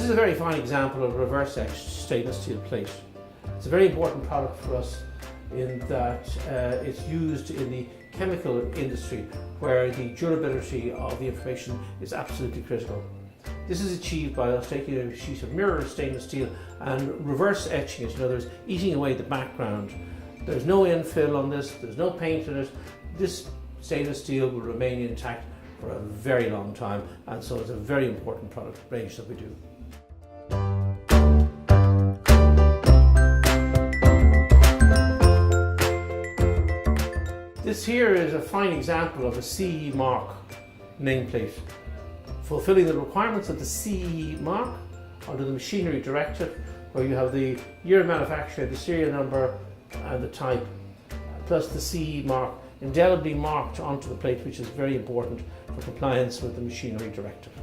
is a very fine example of reverse etched stainless steel plate. It's a very important product for us in that it's used in the chemical industry where the durability of the information is absolutely critical. This is achieved by us taking a sheet of mirror stainless steel and reverse etching it, in other words, eating away the background. There's no infill on this, there's no paint in it. This stainless steel will remain intact for a very long time, and so it's a very important product range that we do. This here is a fine example of a CE mark nameplate, fulfilling the requirements of the CE mark under the Machinery Directive, where you have the year of manufacture, the serial number and the type, plus the CE mark indelibly marked onto the plate, which is very important for compliance with the Machinery Directive.